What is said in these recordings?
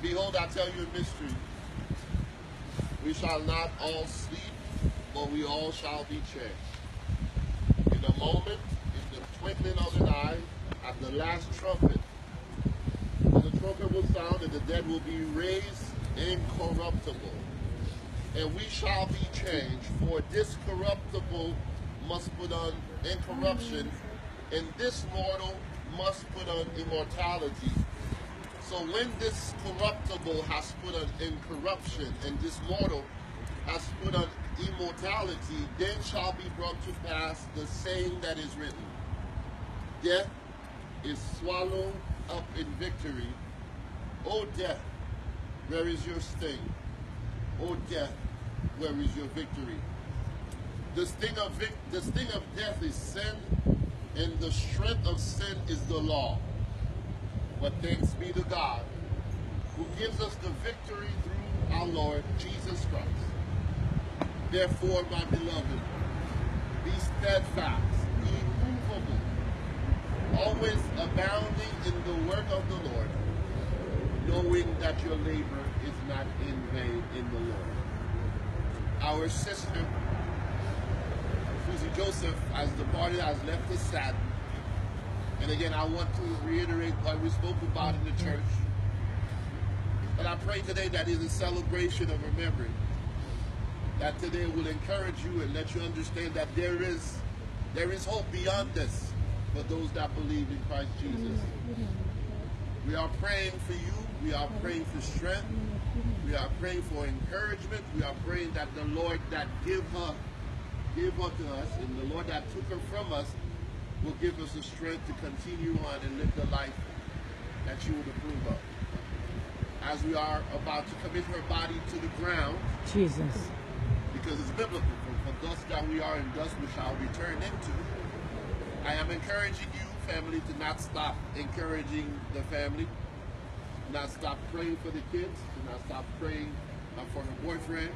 Behold, I tell you a mystery. We shall not all sleep, but we all shall be changed. In a moment, in the twinkling of an eye, at the last trumpet, and the trumpet will sound, and the dead will be raised incorruptible. And we shall be changed, for this corruptible must put on incorruption, and this mortal must put on immortality. So when this corruptible has put on incorruption, and this mortal has put on immortality, then shall be brought to pass the saying that is written, death is swallowed up in victory. O death, where is your sting? O death, where is your victory? The sting of death is sin, and the strength of sin is the law. But thanks be to God, who gives us the victory through our Lord Jesus Christ. Therefore, my beloved, be steadfast, be immovable, always abounding in the work of the Lord, knowing that your labor is not in vain in the Lord. Our sister, Susie Joseph, has departed, has left us sad. And again, I want to reiterate what we spoke about in the church. But I pray today that is a celebration of her memory. That today will encourage you and let you understand that there is hope beyond this for those that believe in Christ Jesus. We are praying for you. We are praying for strength. We are praying for encouragement. We are praying that the Lord that gave her to us, and the Lord that took her from us, will give us the strength to continue on and live the life that you would approve of. As we are about to commit her body to the ground, Jesus, because it's biblical, for dust that we are, and dust we shall return into. I am encouraging you, family, to not stop encouraging the family, not stop praying for the kids, to not stop praying for her boyfriend.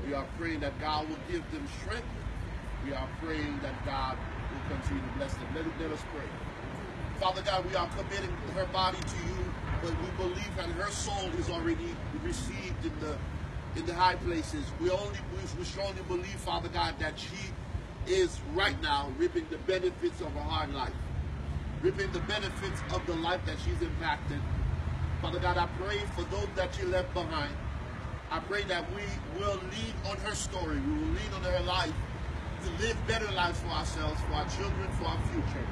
We are praying that God will give them strength. We are praying that God will continue to bless them. Let us pray. Father God, we are committing her body to you, but we believe that her soul is already received in the high places. We strongly believe, Father God, that she is right now reaping the benefits of her hard life, reaping the benefits of the life that she's impacted. Father God, I pray for those that she left behind. I pray that we will lean on her story. We will lean on her life to live better lives for ourselves, for our children, for our future.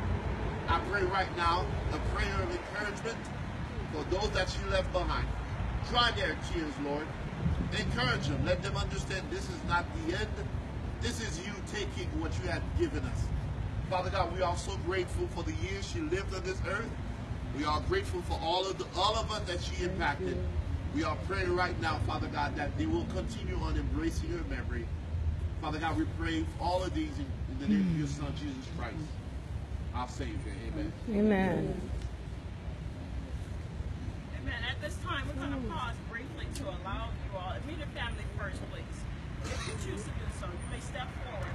I pray right now a prayer of encouragement for those that she left behind. Dry their tears, Lord. Encourage them. Let them understand this is not the end. This is you taking what you have given us. Father God, we are so grateful for the years she lived on this earth. We are grateful for all of us that she impacted. We are praying right now, Father God, that they will continue on embracing her memory. Father God, we pray for all of these in the name of your Son, Jesus Christ, our Savior. Amen. Amen. Amen. At this time, we're going to pause briefly to allow you all, immediate family first, please. If you choose to do so, you may step forward.